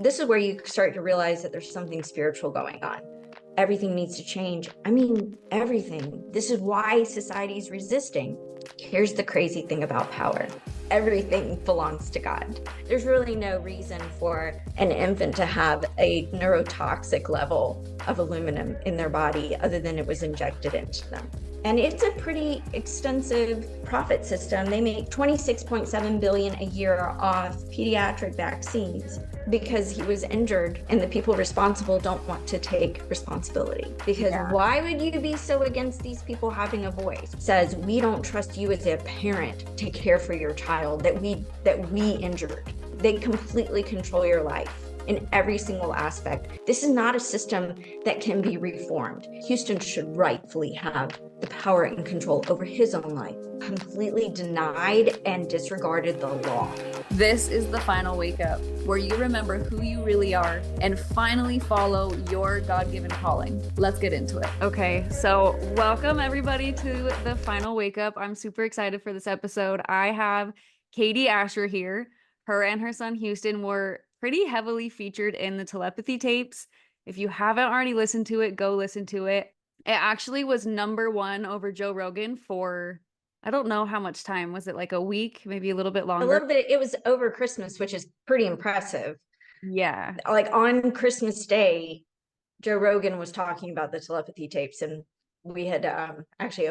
this is where you start to realize that there's something spiritual going on. Everything needs to change. I mean, everything. This is why society is resisting. Here's the crazy thing about power. Everything belongs to God. There's really no reason for an infant to have a neurotoxic level of aluminum in their body other than it was injected into them. And it's a pretty extensive profit system. They make $26.7 billion a year off pediatric vaccines because he was injured, and the people responsible don't want to take responsibility. Because why would you be so against these people having a voice? It says, we don't trust you as a parent to care for your child that we injured. They completely control your life in every single aspect. This is not a system that can be reformed. Houston should rightfully have the power and control over his own life. Completely denied and disregarded the law. This is the final wake up, where you remember who you really are and finally follow your God-given calling. Let's get into it. Okay, so welcome everybody to the final wake up. I'm super excited for this episode. I have Katie Asher here. Her and her son Houston were pretty heavily featured in the Telepathy Tapes. If you haven't already listened to it, go listen to it. It actually was #1 over Joe Rogan for, I don't know how much time. Was it like a week, maybe a little bit longer? A little bit. It was over Christmas, which is pretty impressive. Yeah. Like on Christmas Day, Joe Rogan was talking about the Telepathy Tapes, and we had actually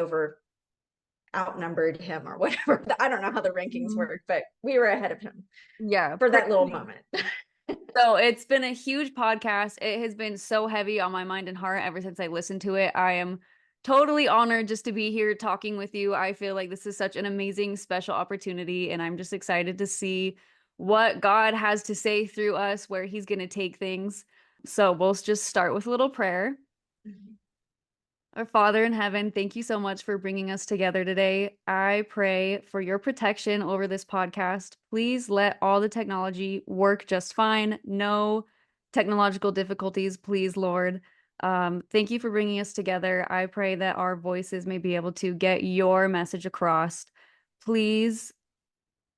outnumbered him or whatever. I don't know how the rankings work, but we were ahead of him. Yeah. For that little moment. So it's been a huge podcast. It has been so heavy on my mind and heart ever since I listened to it. I am totally honored just to be here talking with you. I feel like this is such an amazing, special opportunity, and I'm just excited to see what God has to say through us, where he's going to take things. So we'll just start with a little prayer. Our Father in heaven, thank you so much for bringing us together today. I pray for your protection over this podcast. Please let all the technology work just fine. No technological difficulties, please, Lord. Thank you for bringing us together. I pray that our voices may be able to get your message across. Please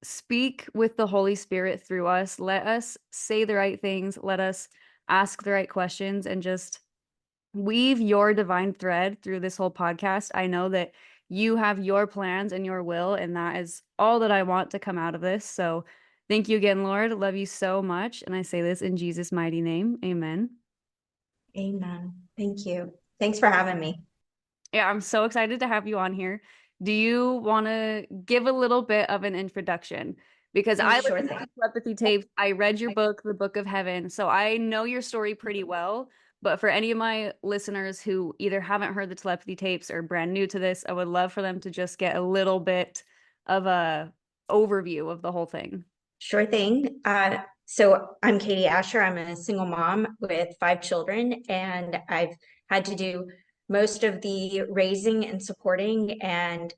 speak with the Holy Spirit through us. Let us say the right things. Let us ask the right questions and just weave your divine thread through this whole podcast. I know that you have your plans and your will, and that is all that I want to come out of this. So thank you again, Lord. Love you so much. And I say this in Jesus' mighty name. Amen. Amen. Thank you. Thanks for having me. Yeah, I'm so excited to have you on here. Do you want to give a little bit of an introduction? Because I listened to Telepathy Tapes. I read your book, The Book of Heaven. So I know your story pretty well. But for any of my listeners who either haven't heard the Telepathy Tapes or brand new to this, I would love for them to just get a little bit of a overview of the whole thing. Sure thing. So I'm Katie Asher. I'm a single mom with 5 children, and I've had to do most of the raising and supporting and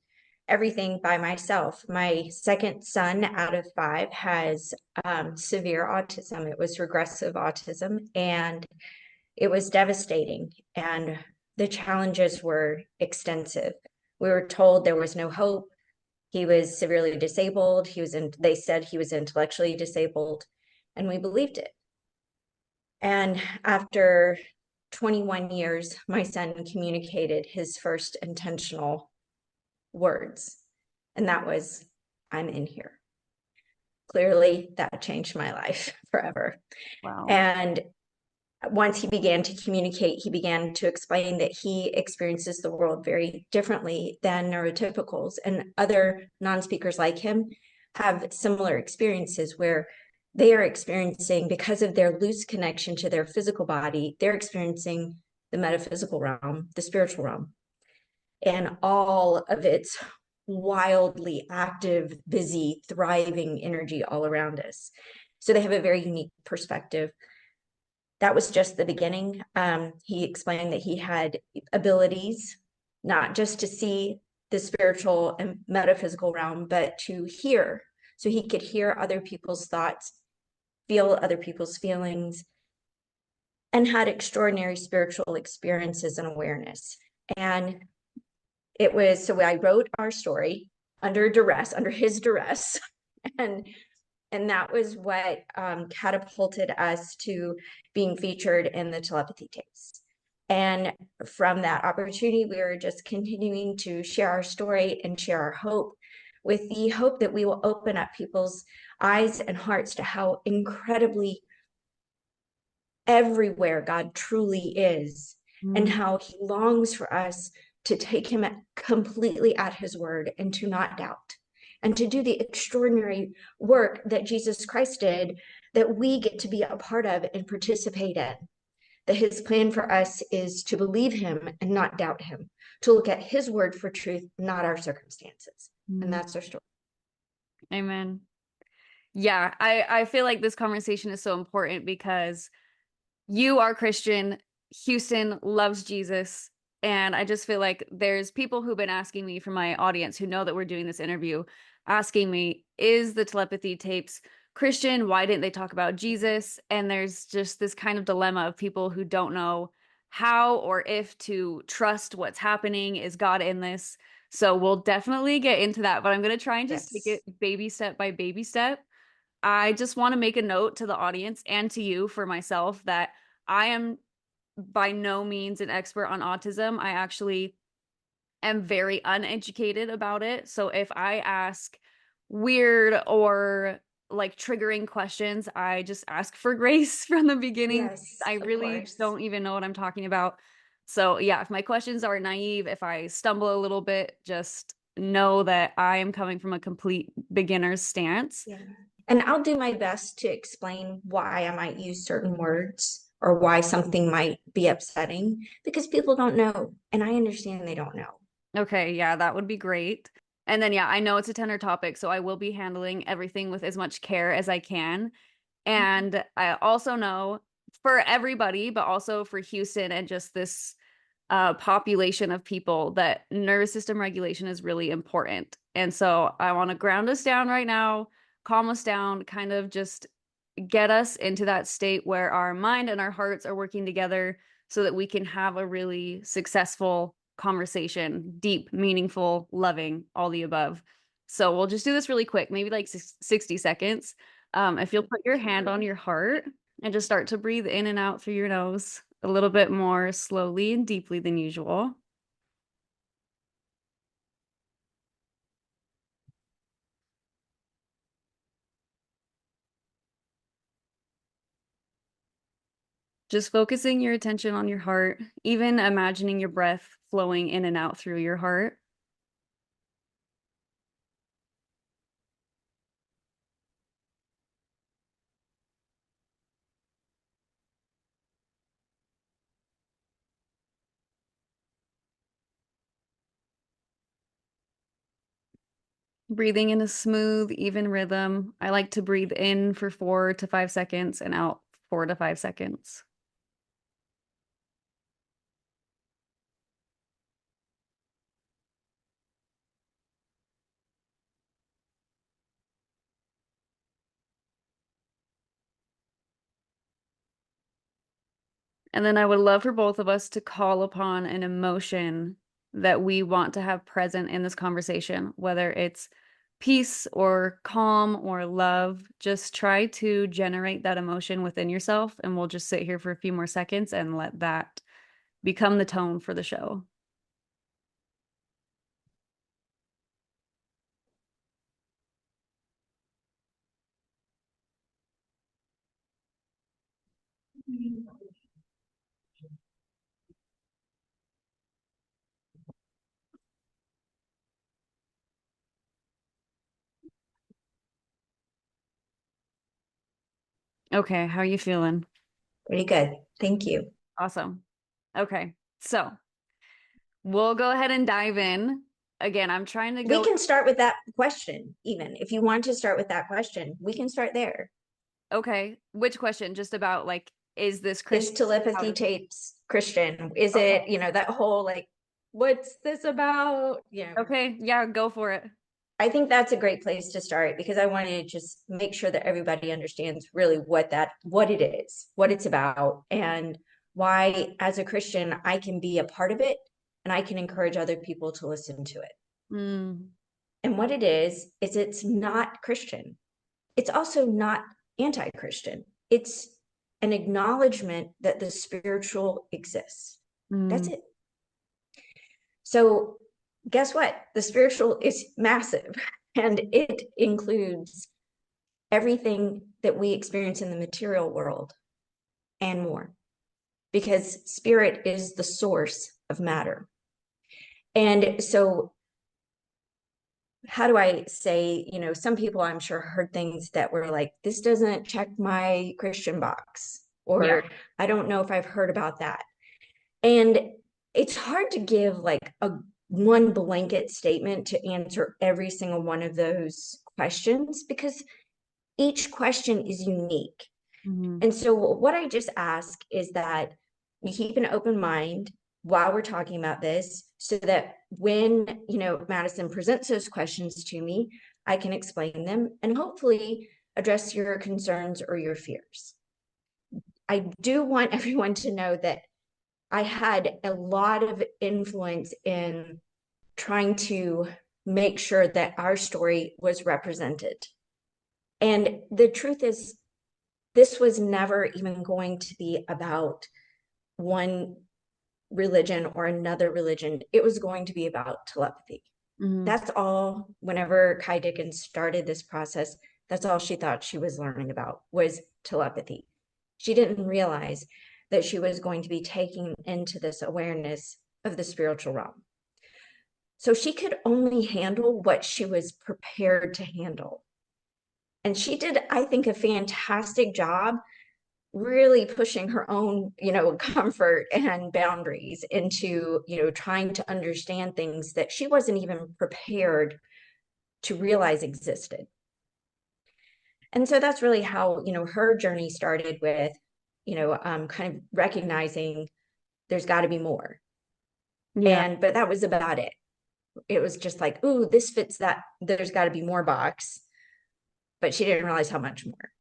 everything by myself. My second son out of 5 has severe autism. It was regressive autism, and it was devastating, and the challenges were extensive. We were told there was no hope. He was severely disabled. They said he was intellectually disabled, and we believed it. And after 21 years, my son communicated his first intentional words, and that was, "I'm in here." Clearly, that changed my life forever. Wow. And once he began to communicate, he began to explain that he experiences the world very differently than neurotypicals, and other non-speakers like him have similar experiences where they are experiencing, because of their loose connection to their physical body, they're experiencing the metaphysical realm, the spiritual realm, and all of its wildly active, busy, thriving energy all around us. So they have a very unique perspective. That was just the beginning. He explained that he had abilities, not just to see the spiritual and metaphysical realm, but to hear. So he could hear other people's thoughts, feel other people's feelings, and had extraordinary spiritual experiences and awareness. And so I wrote our story under duress, under his duress. And And that was what catapulted us to being featured in the Telepathy Tapes. And from that opportunity, we were just continuing to share our story and share our hope, with the hope that we will open up people's eyes and hearts to how incredibly everywhere God truly is, and how he longs for us to take him completely at his word and to not doubt, and to do the extraordinary work that Jesus Christ did, that we get to be a part of and participate in. That his plan for us is to believe him and not doubt him, to look at his word for truth, not our circumstances. And that's our story. Amen. Yeah, I feel like this conversation is so important because you are Christian, Houston loves Jesus, and I just feel like there's people who've been asking me, from my audience who know that we're doing this interview, asking me, is the Telepathy Tapes Christian? Why didn't they talk about Jesus? And there's just this kind of dilemma of people who don't know how or if to trust what's happening. Is God in this? So we'll definitely get into that, but I'm going to try and just take it baby step by baby step. I just want to make a note to the audience and to you, for myself, that I am by no means an expert on autism. I actually am very uneducated about it. So if I ask weird or like triggering questions, I just ask for grace from the beginning. Yes, I really don't even know what I'm talking about. So yeah, if my questions are naive, if I stumble a little bit, just know that I am coming from a complete beginner's stance. Yeah. And I'll do my best to explain why I might use certain words or why something might be upsetting, because people don't know. And I understand they don't know. Okay, yeah, that would be great. And then, yeah, I know it's a tender topic, so I will be handling everything with as much care as I can. And I also know, for everybody, but also for Houston and just this population of people, that nervous system regulation is really important. And so I want to ground us down right now, calm us down, kind of just get us into that state where our mind and our hearts are working together so that we can have a really successful conversation, deep, meaningful, loving, all the above. So we'll just do this really quick, maybe like 60 seconds. If you'll put your hand on your heart and just start to breathe in and out through your nose a little bit more slowly and deeply than usual. Just focusing your attention on your heart, even imagining your breath flowing in and out through your heart. Breathing in a smooth, even rhythm. I like to breathe in for 4 to 5 seconds and out 4 to 5 seconds. And then I would love for both of us to call upon an emotion that we want to have present in this conversation, whether it's peace or calm or love. Just try to generate that emotion within yourself, and we'll just sit here for a few more seconds and let that become the tone for the show. Okay, how are you feeling? Pretty good. Thank you. Awesome. Okay, so we'll go ahead and dive in. Again, I'm trying to go. We can start with that question, even if you want to start with that question, we can start there. Okay, which question? Just about like, is this Is Christian? Telepathy Tapes Christian? Is it, that whole like, what's this about? Okay, yeah, go for it. I think that's a great place to start, because I want to just make sure that everybody understands really what it is, what it's about, and why, as a Christian, I can be a part of it and I can encourage other people to listen to it. Mm, And what it is it's not Christian. it's also not anti-Christian. It's an acknowledgement that the spiritual exists. That's it. So guess what? The spiritual is massive, and it includes everything that we experience in the material world and more, because spirit is the source of matter. And so how do I say, some people I'm sure heard things that were like, this doesn't check my Christian box, or I don't know if I've heard about that. And it's hard to give like a one blanket statement to answer every single one of those questions, because each question is unique. And so what I just ask is that you keep an open mind while we're talking about this, so that when, Madison presents those questions to me, I can explain them and hopefully address your concerns or your fears. I do want everyone to know that I had a lot of influence in trying to make sure that our story was represented. And the truth is, this was never even going to be about one religion or another religion. It was going to be about telepathy. That's all. Whenever Kai Dickens started this process, that's all she thought she was learning about was telepathy. She didn't realize that she was going to be taking into this awareness of the spiritual realm. So she could only handle what she was prepared to handle. And she did, I think, a fantastic job really pushing her own, comfort and boundaries into, trying to understand things that she wasn't even prepared to realize existed. And so that's really how, her journey started with, kind of recognizing there's got to be more. But that was about it. It was just like, ooh, this fits that there's got to be more box. But she didn't realize how much more.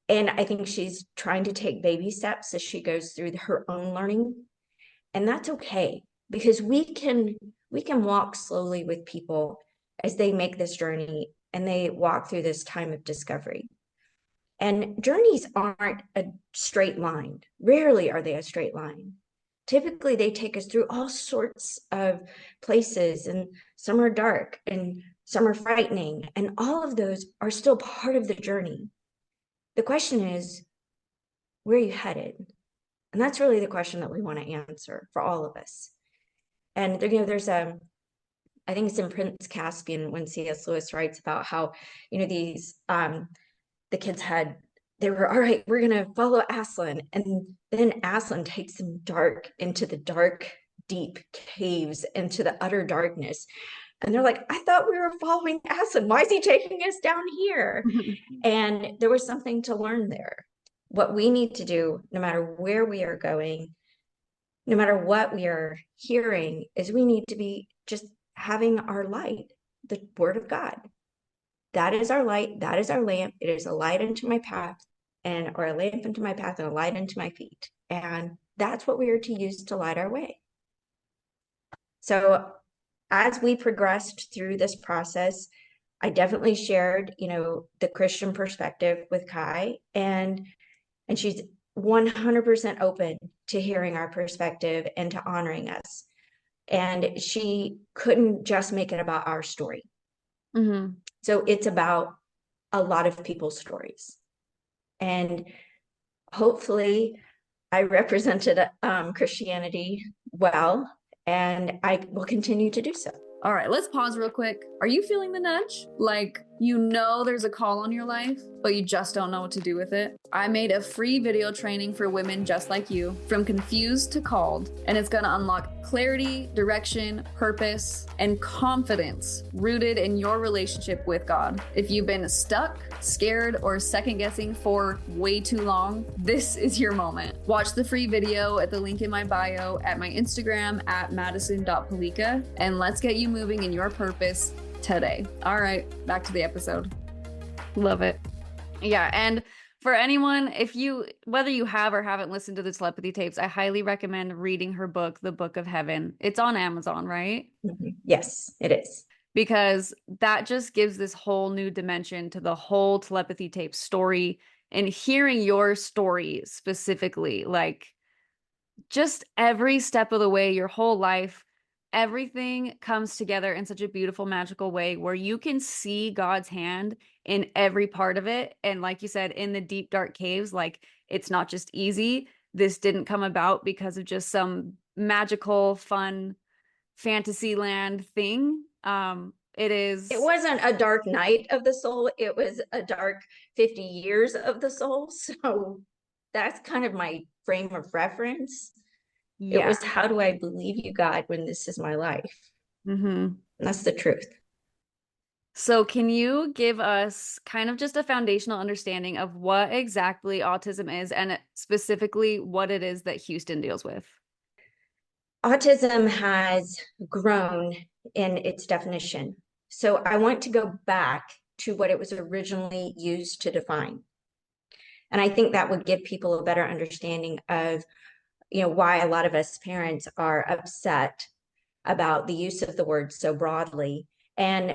And I think she's trying to take baby steps as she goes through her own learning. And that's okay, because we can walk slowly with people as they make this journey and they walk through this time of discovery. And journeys aren't a straight line. Rarely are they a straight line. Typically, they take us through all sorts of places, and some are dark and some are frightening, and all of those are still part of the journey. The question is, where are you headed? And that's really the question that we want to answer for all of us. And there's I think it's in Prince Caspian when C.S. Lewis writes about how, these the kids they were, all right, we're going to follow Aslan. And then Aslan takes them into the dark, deep caves, into the utter darkness. And they're like, I thought we were following Aslan. Why is he taking us down here? And there was something to learn there. What we need to do, no matter where we are going, no matter what we are hearing, is we need to be just having our light, the word of God. That is our light. That is our lamp. It is a light into my path, or a lamp into my path and a light into my feet. And that's what we are to use to light our way. So as we progressed through this process, I definitely shared, the Christian perspective with Kai, and she's 100% open to hearing our perspective and to honoring us. And she couldn't just make it about our story. So it's about a lot of people's stories. And hopefully I represented Christianity well, and I will continue to do so. All right, let's pause real quick. Are you feeling the nudge? Like, there's a call on your life, but you just don't know what to do with it? I made a free video training for women just like you, from confused to called, and it's gonna unlock clarity, direction, purpose, and confidence rooted in your relationship with God. If you've been stuck, scared, or second guessing for way too long, this is your moment. Watch the free video at the link in my bio, at my Instagram at madison.palica, and let's get you moving in your purpose today. All right, back to the episode. Love it. Yeah, and for anyone, whether you have or haven't listened to the Telepathy Tapes, I highly recommend reading her book, The Book of Heaven. It's on Amazon, right? Yes, it is. because that just gives this whole new dimension to the whole Telepathy Tape story. And hearing your story specifically, like just every step of the way, your whole life, everything comes together in such a beautiful, magical way where you can see God's hand in every part of it. And like you said, in the deep, dark caves, like it's not just easy. This didn't come about because of just some magical, fun fantasy land thing. It It is, wasn't a dark night of the soul, it was a dark 50 years of the soul. So that's kind of my frame of reference. It yeah. was, how do I believe you, God, when this is my life? Mm-hmm. And that's the truth. So, can you give us kind of just a foundational understanding of what exactly autism is and specifically what it is that Houston deals with? Autism has grown in its definition. So I want to go back to what it was originally used to define. And I think that would give people a better understanding of, why a lot of us parents are upset about the use of the word so broadly, and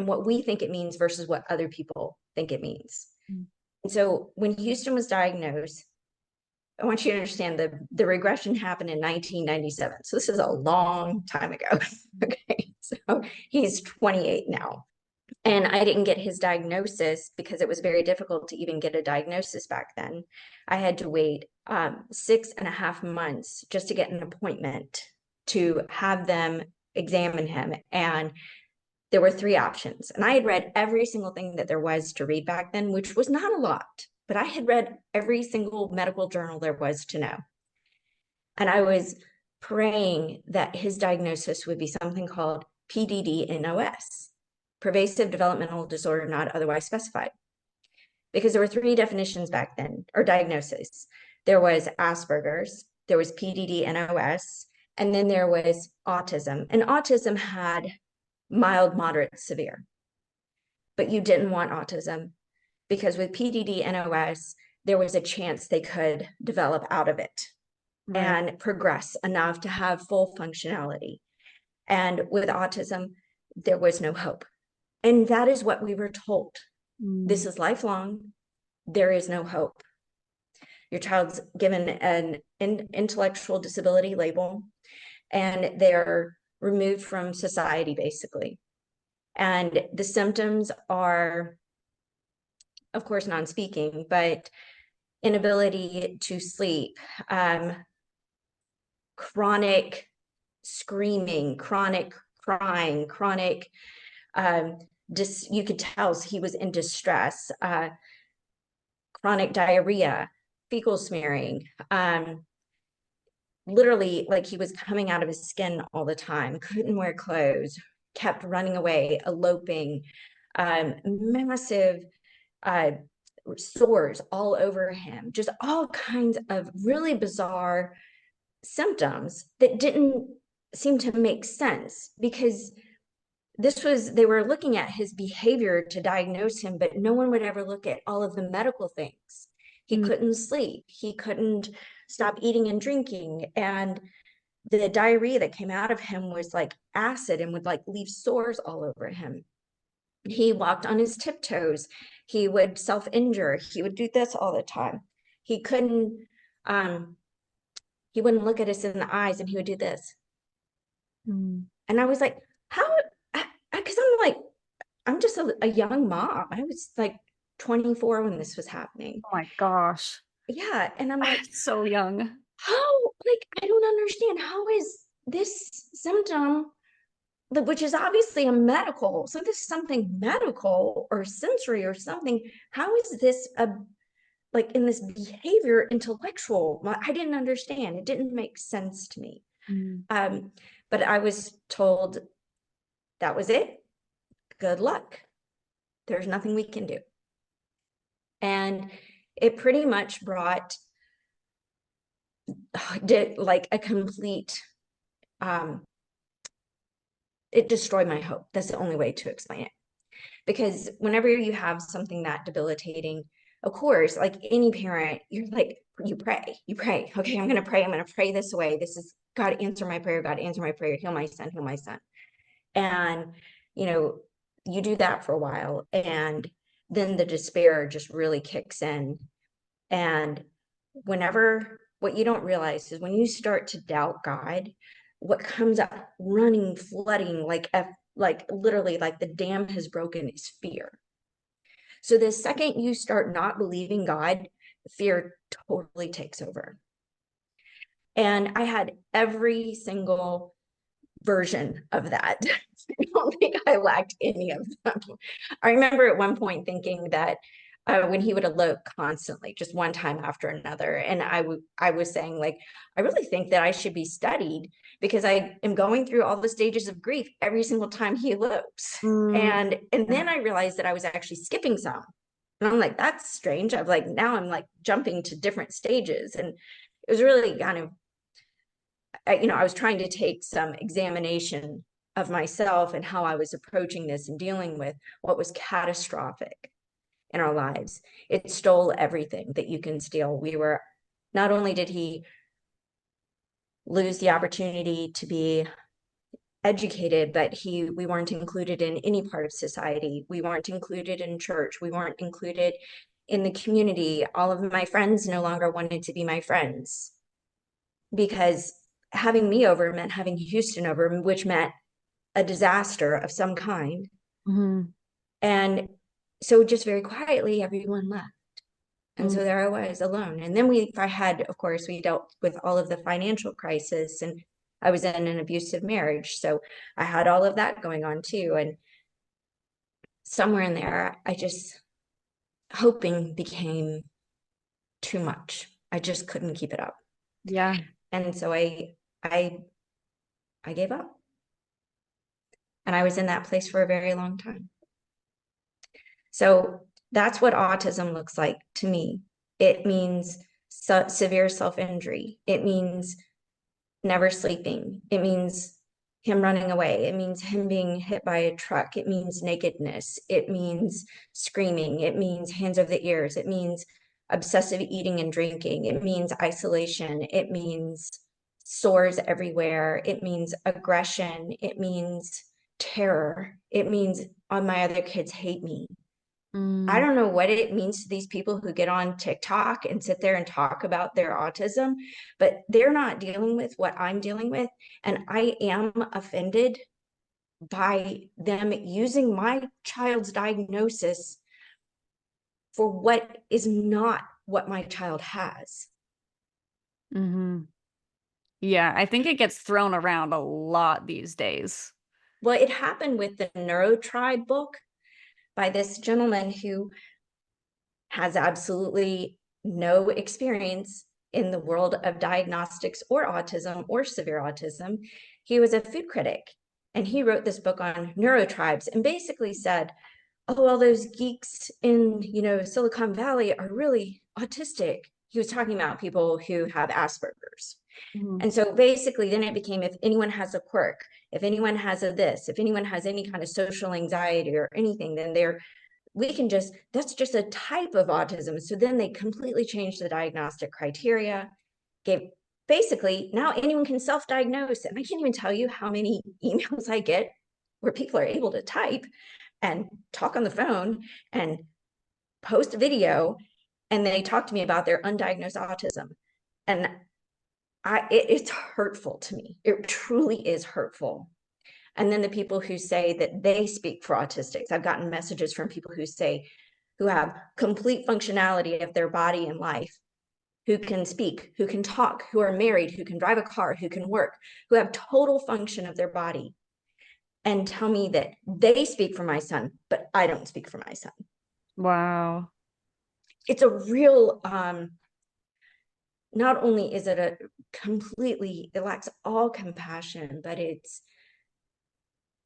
what we think it means versus what other people think it means. Mm. And so when Houston was diagnosed, I want you to understand the regression happened in 1997. So this is a long time ago. Okay. So he's 28 now. And I didn't get his diagnosis because it was very difficult to even get a diagnosis back then. I had to wait 6.5 months just to get an appointment to have them examine him. And there were three options. And I had read every single thing that there was to read back then, which was not a lot, but I had read every single medical journal there was to know. And I was praying that his diagnosis would be something called PDD-NOS, pervasive developmental disorder not otherwise specified. Because there were three definitions back then, or diagnoses. There was Asperger's, there was PDD-NOS, and then there was autism. And autism had mild, moderate, severe. But you didn't want autism because with PDD-NOS, there was a chance they could develop out of it Right. and progress enough to have full functionality. And with autism, there was no hope. And that is what we were told. This Mm. is lifelong. There is no hope. Your child's given an intellectual disability label, and they're removed from society, basically. And the symptoms are, of course, non-speaking, but inability to sleep, chronic screaming, chronic crying, chronic, you could tell he was in distress, chronic diarrhea, fecal smearing, literally like he was coming out of his skin all the time, couldn't wear clothes, kept running away, eloping, massive sores all over him, just all kinds of really bizarre symptoms that didn't seem to make sense because they were looking at his behavior to diagnose him, but no one would ever look at all of the medical things. He Mm. couldn't sleep, he couldn't stop eating and drinking, and the diarrhea that came out of him was like acid and would like leave sores all over him. He walked on his tiptoes, he would self-injure, he would do this all the time. He couldn't he wouldn't look at us in the eyes, and he would do this. Mm. And I was like, how? Because I'm like, I'm just a young mom. I was like 24 when this was happening. Oh my gosh. Yeah. And I'm like, So young. how? Like, I don't understand. How is this symptom, which is obviously a medical, so this is something medical or sensory or something. How is this like in this behavior intellectual? I didn't understand. It didn't make sense to me. Mm. But I was told that was it. Good luck. There's nothing we can do. And it pretty much brought did like a complete it destroyed my hope. That's the only way to explain it. Because whenever you have something that debilitating, of course, like any parent, you're like, you pray. Okay, I'm going to pray this away. This is God, answer my prayer. God, answer my prayer. Heal my son, heal my son. And you know, you do that for a while, and then the despair just really kicks in. And what you don't realize is when you start to doubt God, what comes up running, flooding, like literally like the dam has broken, is fear. So the second you start not believing God, fear totally takes over. And I had every single version of that. I don't think I lacked any of them. I remember at one point thinking that when he would elope constantly, just one time after another, and I was saying, like, I really think that I should be studied because I am going through all the stages of grief every single time he elopes. Mm, And then I realized that I was actually skipping some. And I'm like, that's strange. I'm like, now I'm like jumping to different stages. And it was really kind of, I was trying to take some examination of myself and how I was approaching this and dealing with what was catastrophic in our lives. It stole everything that you can steal. Not only did he lose the opportunity to be educated, but we weren't included in any part of society. We weren't included in church. We weren't included in the community. All of my friends no longer wanted to be my friends because having me over meant having Houston over, which meant a disaster of some kind. mhm, And so just very quietly, everyone left. And mm. so there I was alone. And then of course, we dealt with all of the financial crisis, and I was in an abusive marriage. So I had all of that going on too. And somewhere in there, hoping became too much. I just couldn't keep it up. Yeah. And so I gave up. And I was in that place for a very long time. So that's what autism looks like to me. It means severe self-injury. It means never sleeping. It means him running away. It means him being hit by a truck. It means nakedness. It means screaming. It means hands over the ears. It means obsessive eating and drinking. It means isolation. It means sores everywhere. It means aggression. It means terror. It means all my other kids hate me. I Mm, don't know what it means to these people who get on TikTok and sit there and talk about their autism, but they're not dealing with what I'm dealing with. And I am offended by them using my child's diagnosis for what is not what my child has. mhm. Yeah, I think it gets thrown around a lot these days. Well, it happened with the Neurotribe book by this gentleman who has absolutely no experience in the world of diagnostics or autism or severe autism. He was a food critic, and he wrote this book on neurotribes and basically said, oh, all those geeks in, Silicon Valley are really autistic. He was talking about people who have Asperger's. Mhm. And so basically then it became, if anyone has a quirk, if anyone has a this, if anyone has any kind of social anxiety or anything, then that's just a type of autism. So then they completely changed the diagnostic criteria, gave basically now anyone can self-diagnose. And I can't even tell you how many emails I get where people are able to type and talk on the phone and post a video, and they talk to me about their undiagnosed autism. And it's hurtful to me. It truly is hurtful. And then the people who say that they speak for autistics, I've gotten messages from people who have complete functionality of their body and life, who can speak, who can talk, who are married, who can drive a car, who can work, who have total function of their body, and tell me that they speak for my son, but I don't speak for my son. Wow. It's a real, not only is it it lacks all compassion, but it's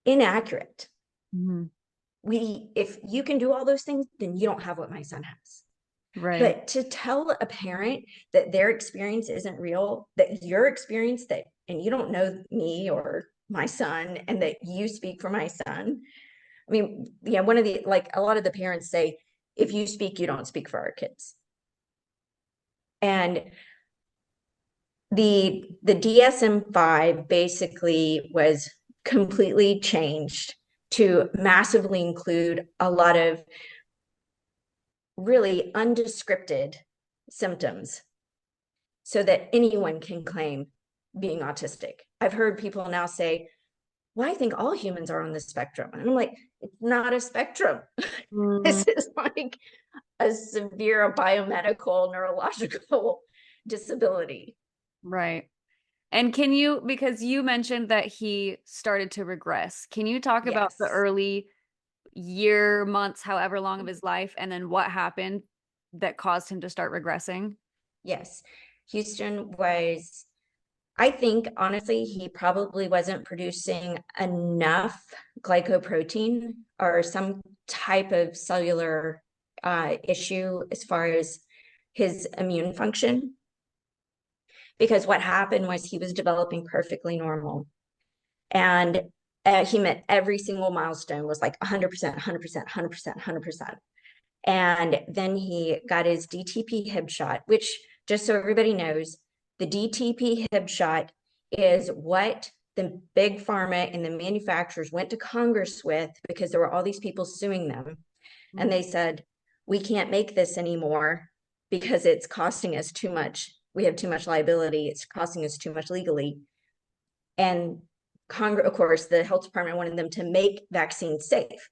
inaccurate. Mhm. If you can do all those things, then you don't have what my son has. Right. But to tell a parent that their experience isn't real, that your experience and you don't know me or my son, and that you speak for my son. I mean, yeah, a lot of the parents say, if you speak, you don't speak for our kids. And the DSM-5 basically was completely changed to massively include a lot of really undescripted symptoms so that anyone can claim being autistic. I've heard people now say, well, I think all humans are on the spectrum. And I'm like, it's not a spectrum. Mm, This is like a severe biomedical, neurological disability. right. And can you, because you mentioned that he started to regress, can you talk about the Yes. early year, months, however long of his life, and then what happened that caused him to start regressing? Yes. Houston was, I think, honestly, he probably wasn't producing enough glycoprotein or some type of cellular issue as far as his immune function. Because what happened was he was developing perfectly normal. And he met every single milestone was like 100%, 100%, 100%, 100%. And then he got his DTP Hib shot, which, just so everybody knows, the DTP Hib shot is what the big pharma and the manufacturers went to Congress with because there were all these people suing them. And they said, we can't make this anymore because it's costing us too much. We have too much liability. It's costing us too much legally. And Congress, of course, the health department wanted them to make vaccines safe.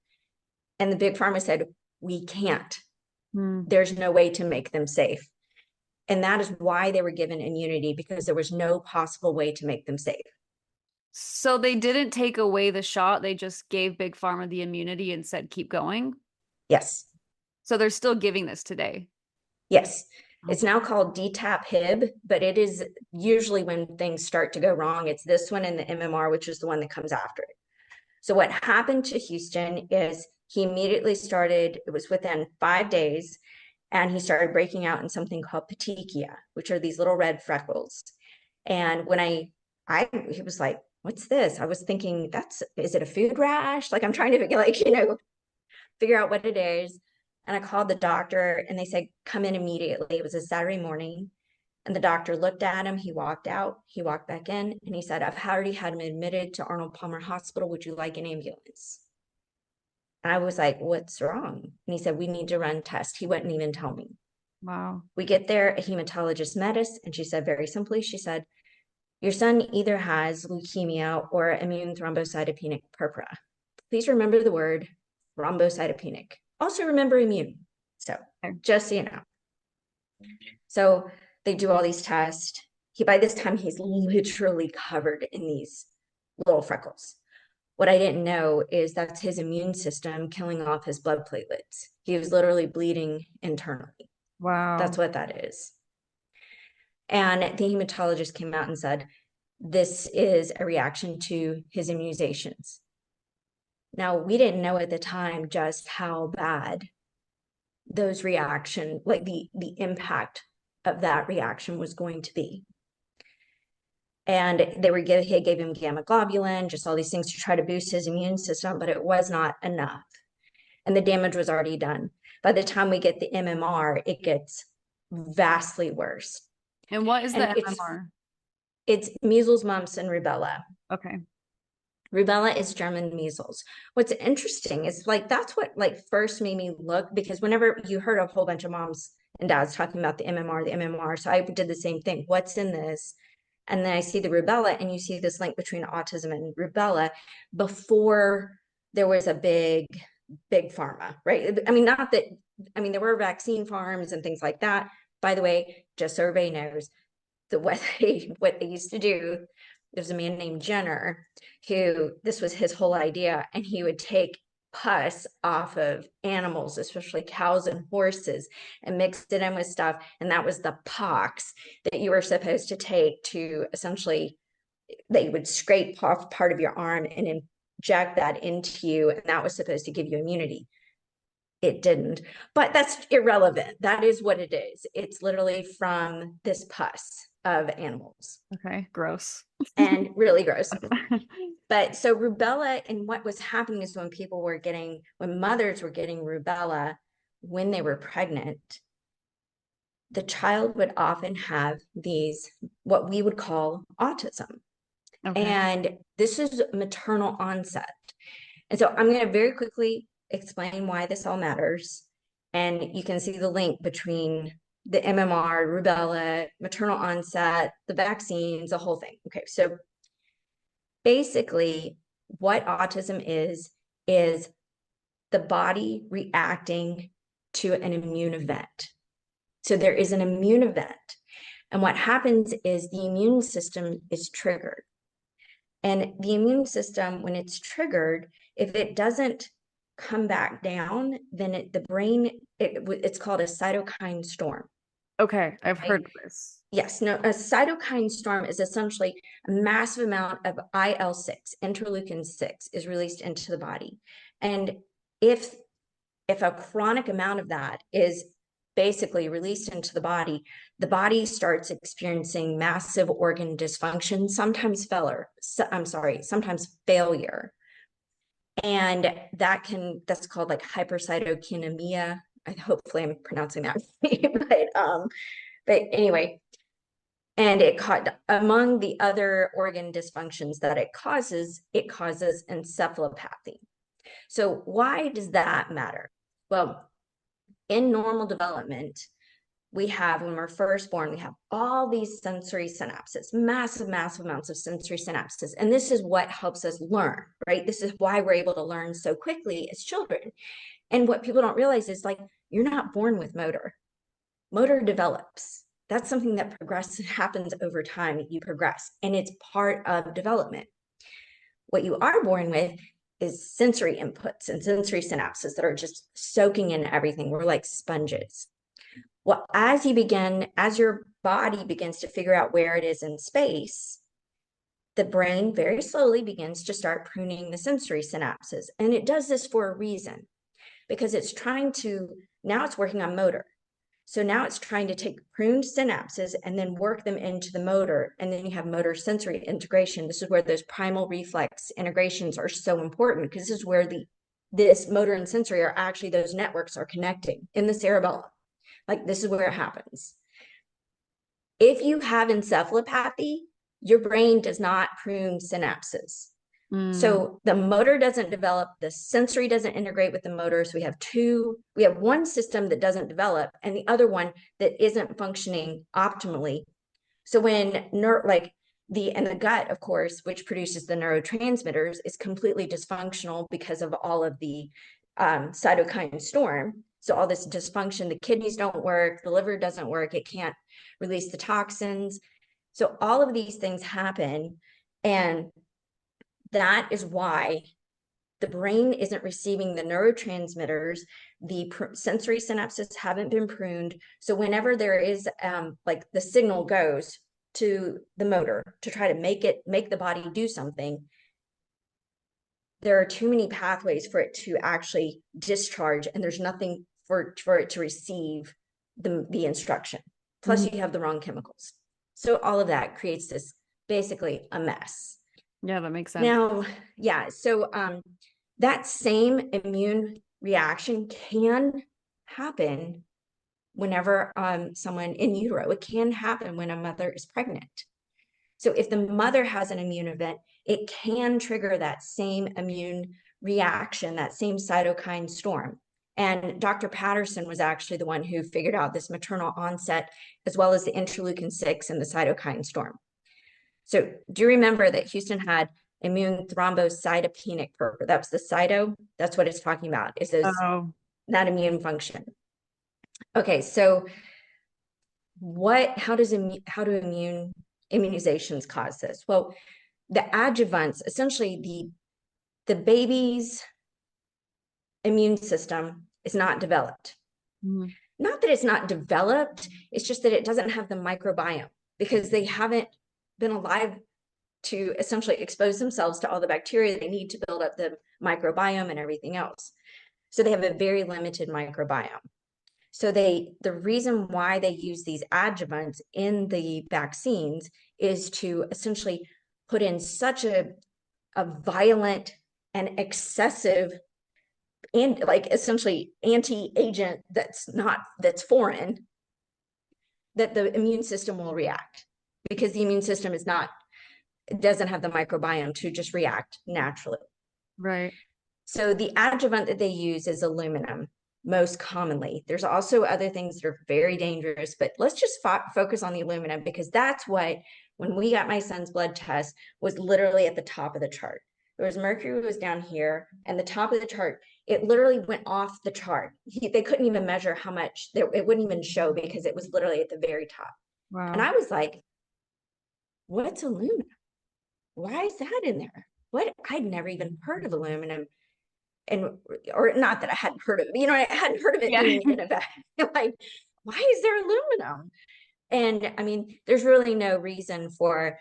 And the big pharma said, we can't. Mm. There's no way to make them safe. And that is why they were given immunity, because there was no possible way to make them safe. So they didn't take away the shot, they just gave Big Pharma the immunity and said, keep going. Yes. So they're still giving this today. Yes. Oh, It's now called DTaP Hib, but it is usually when things start to go wrong. It's this one and the MMR, which is the one that comes after it. So what happened to Houston is he immediately started, it was within 5 days, and he started breaking out in something called petechia, which are these little red freckles. And when he was like, what's this? I was thinking, is it a food rash? Like I'm trying to figure, like, figure out what it is. And I called the doctor and they said, come in immediately. It was a Saturday morning. And the doctor looked at him. He walked out. He walked back in and he said, I've already had him admitted to Arnold Palmer Hospital. Would you like an ambulance? And I was like, what's wrong? And he said, we need to run tests. He wouldn't even tell me. wow. We get there, a hematologist met us, and she said very simply, she said, your son either has leukemia or immune thrombocytopenic purpura. Please remember the word thrombocytopenic. Also remember immune. So just so you know. So they do all these tests. By this time, he's literally covered in these little freckles. What I didn't know is that's his immune system killing off his blood platelets. He was literally bleeding internally. That's Wow. what that is. And the hematologist came out and said, this is a reaction to his immunizations. Now, we didn't know at the time just how bad those reaction, like the impact of that reaction was going to be. And he gave him gamma globulin, just all these things to try to boost his immune system, but it was not enough. And the damage was already done. By the time we get the MMR, it gets vastly worse. And what is And the MMR? it's measles, mumps, and rubella. Okay. Rubella is German measles. What's interesting is like that's what like first made me look, because whenever you heard a whole bunch of moms and dads talking about the MMR, so I did the same thing. What's in this? And then I see the rubella, and you see this link between autism and rubella before there was a big pharma, right? I mean, not that, I mean, there were vaccine farms and things like that. By the way, just so everybody knows, what they used to do, there's a man named Jenner who, this was his whole idea, and he would take pus off of animals, especially cows and horses, and mix it in with stuff, and that was the pox that you were supposed to take to essentially, they would scrape off part of your arm and inject that into you, and that was supposed to give you immunity. It didn't, but that's irrelevant. That is what it is. It's literally from this pus of animals. Okay. Gross. And really gross. But so rubella, and what was happening is when mothers were getting rubella when they were pregnant, the child would often have these, what we would call autism. Okay. And this is maternal onset. And so I'm going to very quickly explain why this all matters. And you can see the link between the MMR, rubella, maternal onset, the vaccines, the whole thing. Okay, so basically what autism is the body reacting to an immune event. So there is an immune event. And what happens is the immune system is triggered. And the immune system, when it's triggered, if it doesn't come back down, then the brain, it's called a cytokine storm. Okay, I've Right? heard of this. Yes, no, a cytokine storm is essentially a massive amount of IL-6, interleukin 6, is released into the body. And if a chronic amount of that is basically released into the body starts experiencing massive organ dysfunction, sometimes failure. And that's called like hypercytokinemia. Hopefully I'm pronouncing that right. But anyway, and among the other organ dysfunctions that it causes encephalopathy. So why does that matter? Well, in normal development, when we're first born, we have all these sensory synapses, massive amounts of sensory synapses. And this is what helps us learn, right? This is why we're able to learn so quickly as children. And what people don't realize is like, you're not born with motor. Motor develops. That's something that happens over time. You progress, and it's part of development. What you are born with is sensory inputs and sensory synapses that are just soaking in everything. We're like sponges. Well, as your body begins to figure out where it is in space, the brain very slowly begins to start pruning the sensory synapses. And it does this for a reason, because now it's working on motor. So now it's trying to take pruned synapses and then work them into the motor. And then you have motor sensory integration. This is where those primal reflex integrations are so important, because this is where this motor and sensory are actually, those networks are connecting in the cerebellum. Like, this is where it happens. If you have encephalopathy, your brain does not prune synapses. So the motor doesn't develop, the sensory doesn't integrate with the motor. So we have one system that doesn't develop and the other one that isn't functioning optimally. So when the gut, of course, which produces the neurotransmitters, is completely dysfunctional because of all of the cytokine storm. So all this dysfunction, the kidneys don't work, the liver doesn't work, it can't release the toxins. So all of these things happen, and that is why the brain isn't receiving the neurotransmitters. The sensory synapses haven't been pruned. So whenever there is the signal goes to the motor to try to make the body do something, there are too many pathways for it to actually discharge, and there's nothing for it to receive the instruction. Plus you have the wrong chemicals. So all of that creates this basically a mess. Yeah, that makes sense. Now, yeah, so that same immune reaction can happen whenever someone in utero. It can happen when a mother is pregnant. So if the mother has an immune event, it can trigger that same immune reaction, that same cytokine storm. And Dr. Patterson was actually the one who figured out this maternal onset, as well as the interleukin 6 and the cytokine storm. So do you remember that Houston had immune thrombocytopenic purpose? That's the cyto. That's what it's talking about, is that immune function. Okay, so how do immunizations cause this? Well, the adjuvants, essentially the baby's immune system is not developed. Not that it's not developed, it's just that it doesn't have the microbiome, because they haven't been alive to essentially expose themselves to all the bacteria they need to build up the microbiome and everything else. So they have a very limited microbiome. So the reason why they use these adjuvants in the vaccines is to essentially put in such a violent and excessive and essentially anti-agent that's foreign, that the immune system will react, because the immune system doesn't have the microbiome to just react naturally. Right. So the adjuvant that they use is aluminum most commonly. There's also other things that are very dangerous, but let's just focus on the aluminum, because that's what, when we got my son's blood test, was literally at the top of the chart. There was mercury was down here, and the top of the chart, it literally went off the chart. They couldn't even measure how much, it wouldn't even show because it was literally at the very top. And Wow. I was like, what's aluminum? Why is that in there? What? I'd never even heard of aluminum. And, or not that I hadn't heard of it, I hadn't heard of it Yeah. being in a bag. Like, why is there aluminum? And I mean, there's really no reason for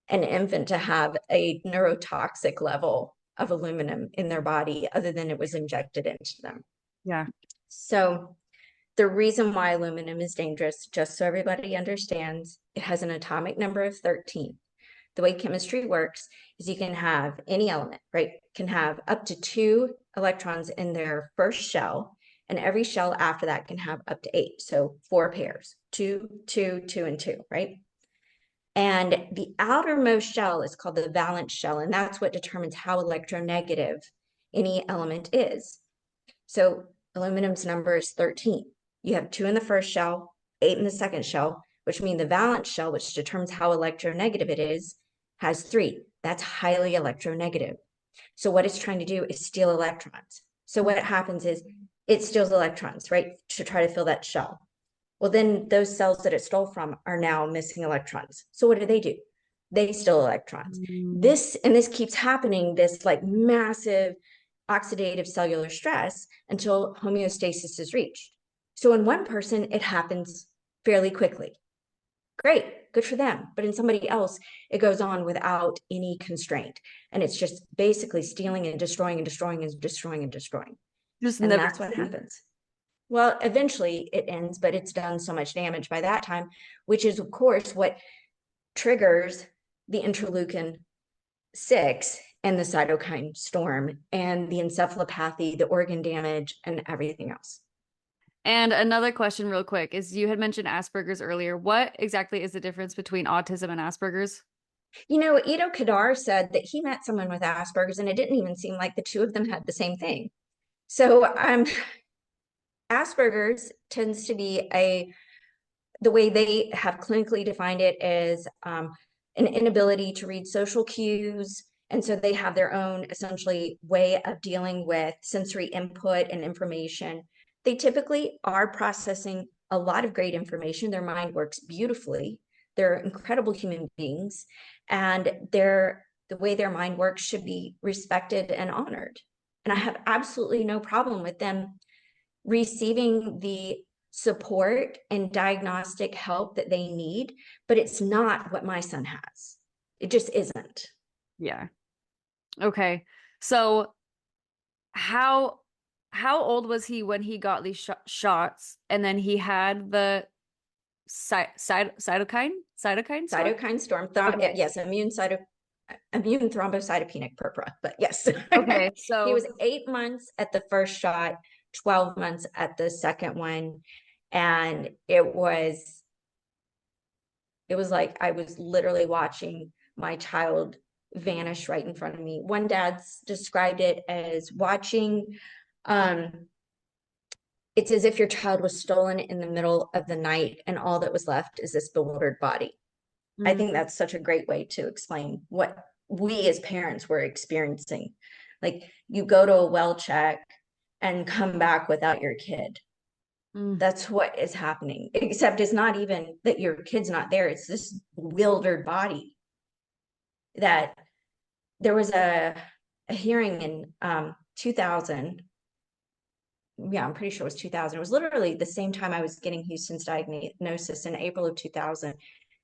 an infant to have a neurotoxic level of aluminum in their body other than it was injected into them. Yeah. So the reason why aluminum is dangerous, just so everybody understands, it has an atomic number of 13. The way chemistry works is you can have any element, right? Can have up to 2 electrons in their first shell, and every shell after that can have up to 8. So 4 pairs, 2, 2, 2, and 2, right? And the outermost shell is called the valence shell, and that's what determines how electronegative any element is. So aluminum's number is 13. You have 2 in the first shell, 8 in the second shell, which means the valence shell, which determines how electronegative it is, has 3. That's highly electronegative. So what it's trying to do is steal electrons. So what happens is it steals electrons, right, to try to fill that shell. Well, then those cells that it stole from are now missing electrons. So what do? They steal electrons. This keeps happening, this like massive oxidative cellular stress, until homeostasis is reached. So in one person, it happens fairly quickly. Great, good for them. But in somebody else, it goes on without any constraint. And it's just basically stealing and destroying and destroying and destroying and destroying. Just And never. that's what happens. Well, eventually it ends, but it's done so much damage by that time, which is, of course, what triggers the interleukin 6 and the cytokine storm and the encephalopathy, the organ damage, and everything else. And another question real quick is, you had mentioned Asperger's earlier. What exactly is the difference between autism and Asperger's? Ido Kadar said that he met someone with Asperger's and it didn't even seem like the two of them had the same thing. So Asperger's tends to be the way they have clinically defined it is an inability to read social cues. And so they have their own essentially way of dealing with sensory input and information. They typically are processing a lot of great information. Their mind works beautifully. They're incredible human beings, and the way their mind works should be respected and honored. And I have absolutely no problem with them receiving the support and diagnostic help that they need, but it's not what my son has. It just isn't. Yeah. Okay. So how old was he when he got these shots, and then he had the cytokine storm? Cytokine storm, Okay. yes, immune thrombocytopenic purpura, but yes. Okay. He So was 8 months at the first shot, 12 months at the second one, and it was like I was literally watching my child vanish right in front of me. One dad's described it as watching, it's as if your child was stolen in the middle of the night and all that was left is this bewildered body. I think that's such a great way to explain what we as parents were experiencing. Like, you go to a well check and come back without your kid. That's what is happening, except it's not even that your kid's not there. It's this bewildered body. That there was a hearing in 2000. Yeah, I'm pretty sure it was 2000. It was literally the same time I was getting Houston's diagnosis, in April of 2000.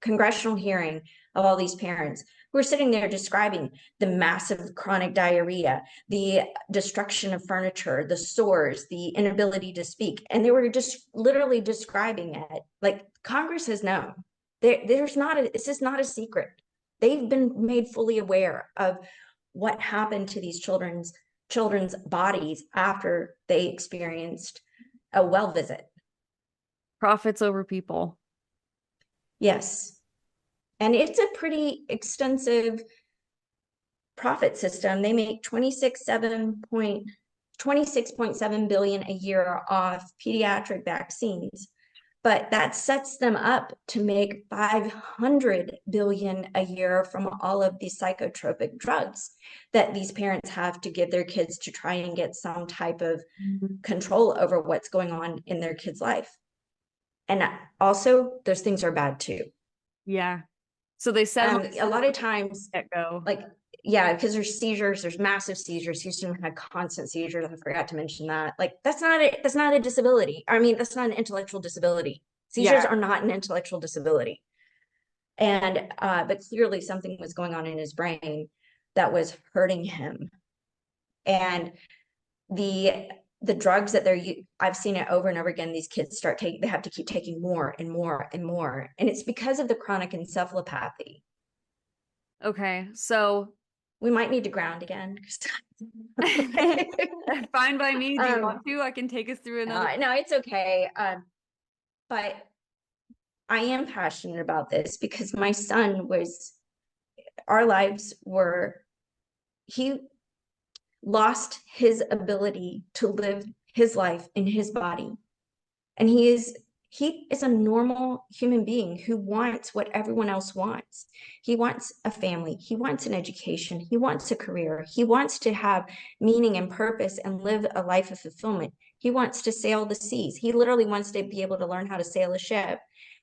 Congressional hearing of all these parents who were sitting there describing the massive chronic diarrhea, the destruction of furniture, the sores, the inability to speak. And they were just literally describing it. Like, Congress has known. This is not a secret. They've been made fully aware of what happened to these children's bodies after they experienced a well visit. profits over people. Yes. And it's a pretty extensive profit system. They make 26.7 billion a year off pediatric vaccines, but that sets them up to make 500 billion a year from all of these psychotropic drugs that these parents have to give their kids to try and get some type of control over what's going on in their kid's life. And also, those things are bad too. Yeah. So they said a lot of times, go. like, yeah, because there's seizures, there's massive seizures. Houston had constant seizures. I forgot to mention that. Like, that's not a disability. I mean, that's not an intellectual disability. Seizures are not an intellectual disability. And but clearly something was going on in his brain that was hurting him. And the drugs that I've seen it over and over again, these kids they have to keep taking more and more and more. And it's because of the chronic encephalopathy. Okay, so we might need to ground again. Fine by me. Do you want to? I can take us through another. No, it's okay. But I am passionate about this because my son he lost his ability to live his life in his body. And he is a normal human being who wants what everyone else wants. He wants a family. He wants an education. He wants a career. He wants to have meaning and purpose and live a life of fulfillment. He wants to sail the seas. He literally wants to be able to learn how to sail a ship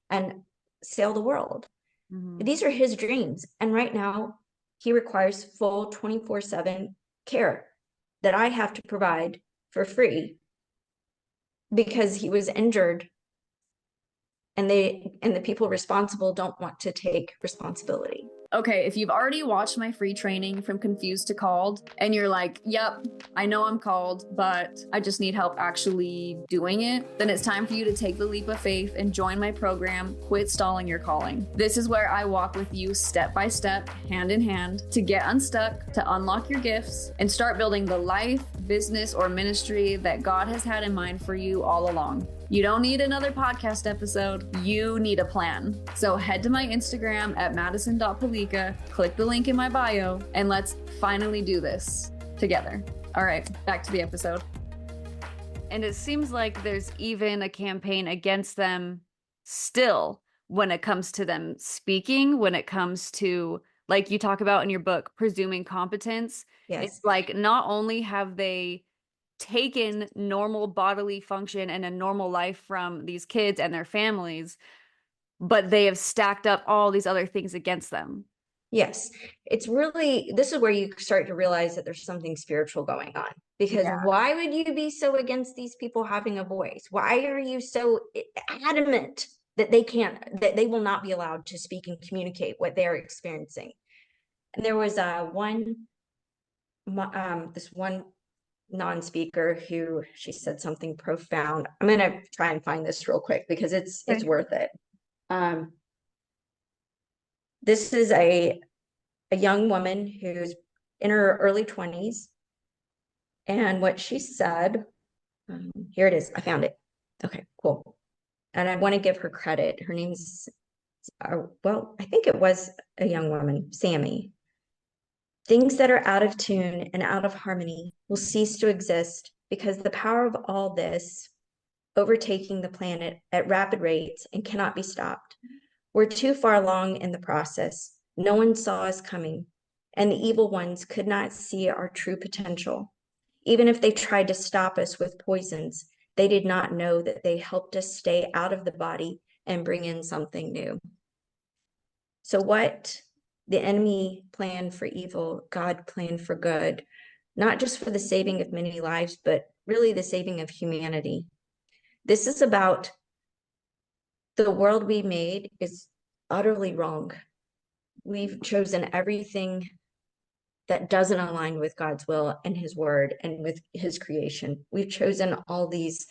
and sail the world. Mm-hmm. These are his dreams. And right now, he requires full 24/7 care that I have to provide for free because he was injured, and the people responsible don't want to take responsibility. Okay, if you've already watched my free training From Confused to Called, and you're like, yep, I know I'm called, but I just need help actually doing it, then it's time for you to take the leap of faith and join my program, Quit Stalling Your Calling. This is where I walk with you step by step, hand in hand, to get unstuck, to unlock your gifts, and start building the life, business, or ministry that God has had in mind for you all along. You don't need another podcast episode. You need a plan. So head to my Instagram at madison.palica, click the link in my bio, and let's finally do this together. All right, back to the episode. And it seems like there's even a campaign against them still when it comes to them speaking, when it comes to, like you talk about in your book, presuming competence. Yes. It's like not only have they taken normal bodily function and a normal life from these kids and their families, but they have stacked up all these other things against them. Yes, this is where you start to realize that there's something spiritual going on, because why would you be so against these people having a voice? Why are you so adamant that they will not be allowed to speak and communicate what they're experiencing? And there was this one non-speaker who, she said something profound. I'm going to try and find this real quick because it's worth it. This is a young woman who's in her early 20s. And what she said, here it is. I found it. Okay, cool. And I want to give her credit. Her name's, I think it was a young woman, Sammy. Things that are out of tune and out of harmony will cease to exist because the power of all this overtaking the planet at rapid rates and cannot be stopped. We're too far along in the process. No one saw us coming, and the evil ones could not see our true potential. Even if they tried to stop us with poisons, they did not know that they helped us stay out of the body and bring in something new. So what the enemy planned for evil, God planned for good, not just for the saving of many lives, but really the saving of humanity. This is about the world we made is utterly wrong. We've chosen everything that doesn't align with God's will and his word and with his creation. We've chosen all these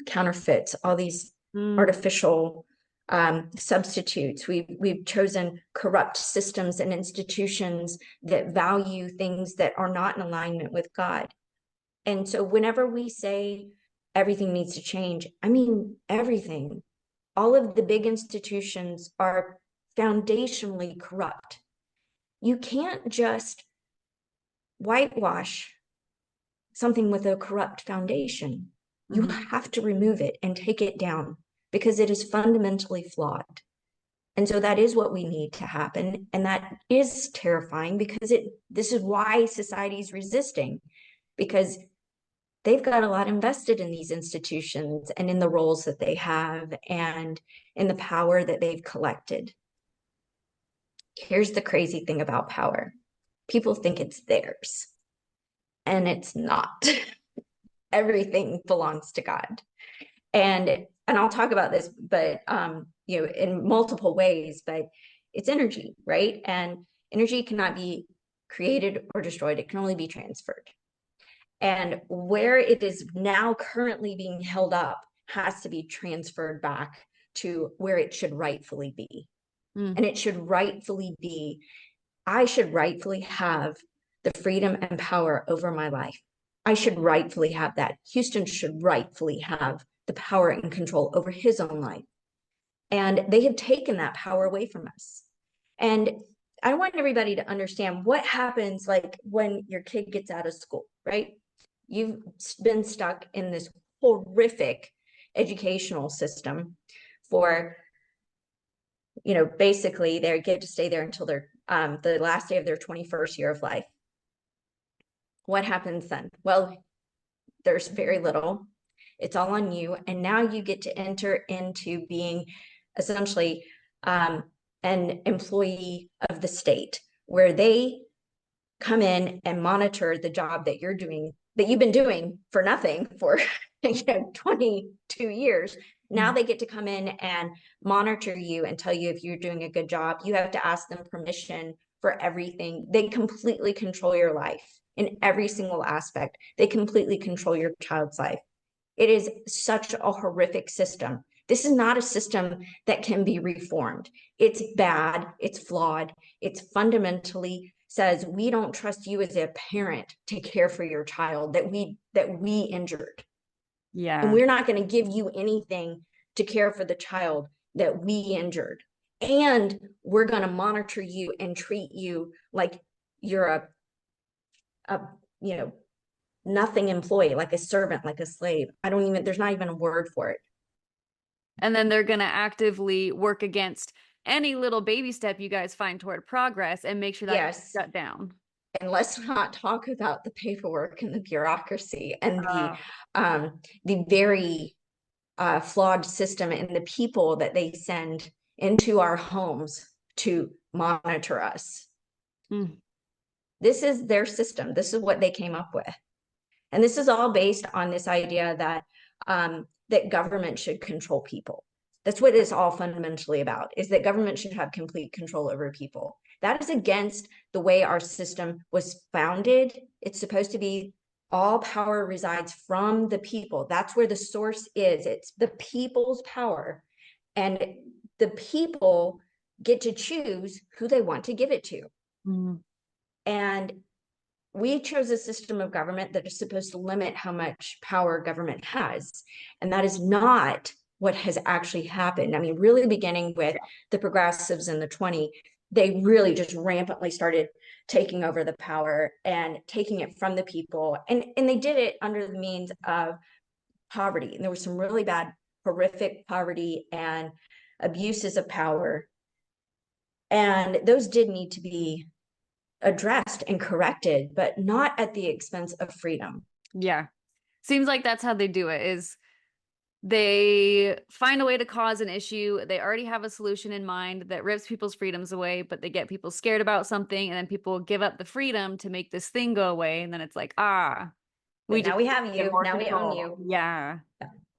counterfeits, all these artificial substitutes. We've chosen corrupt systems and institutions that value things that are not in alignment with God. And so whenever we say everything needs to change, I mean everything. All of the big institutions are foundationally corrupt. You can't just whitewash something with a corrupt foundation. You Mhm. have to remove it and take it down because it is fundamentally flawed. And so that is what we need to happen. And that is terrifying because this is why society is resisting, because they've got a lot invested in these institutions and in the roles that they have and in the power that they've collected. Here's the crazy thing about power. People think it's theirs, and it's not. Everything belongs to God. And I'll talk about this, but in multiple ways, but it's energy, right? And energy cannot be created or destroyed. It can only be transferred. And where it is now currently being held up has to be transferred back to where it should rightfully be. Mm. And it should rightfully be, I should rightfully have the freedom and power over my life. I should rightfully have that. Houston should rightfully have the power and control over his own life. And they have taken that power away from us. And I want everybody to understand what happens like when your kid gets out of school, right? You've been stuck in this horrific educational system for, basically they get to stay there until they're the last day of their 21st year of life. What happens then? Well, there's very little. It's all on you. And now you get to enter into being essentially an employee of the state, where they come in and monitor the job that you're doing, that you've been doing for nothing for 22 years. Now they get to come in and monitor you and tell you if you're doing a good job. You have to ask them permission for everything. They completely control your life in every single aspect. They completely control your child's life. It is such a horrific system. This is not a system that can be reformed. It's bad. It's flawed. It's fundamentally says we don't trust you as a parent to care for your child that we injured. Yeah. And we're not going to give you anything to care for the child that we injured. And we're going to monitor you and treat you like you're a nothing employee, like a servant, like a slave. There's not even a word for it. And then they're going to actively work against any little baby step you guys find toward progress and make sure that Yes. shut down. And let's not talk about the paperwork and the bureaucracy and the very flawed system and the people that they send into our homes to monitor us. Mm. This is their system. This is what they came up with. And this is all based on this idea that that government should control people. That's what it's all fundamentally about, is that government should have complete control over people. That is against the way our system was founded. It's supposed to be all power resides from the people. That's where the source is. It's the people's power. And the people get to choose who they want to give it to. Mm. And we chose a system of government that is supposed to limit how much power government has. And that is not what has actually happened. I mean, really beginning with the progressives in the 20s, they really just rampantly started taking over the power and taking it from the people. And they did it under the means of poverty. And there was some really bad, horrific poverty and abuses of power. And those did need to be addressed and corrected, but not at the expense of freedom. Yeah. Seems like that's how they do it, is they find a way to cause an issue. They already have a solution in mind that rips people's freedoms away, but they get people scared about something, and then people give up the freedom to make this thing go away. And then it's like, now we have you. Now we own you. Yeah.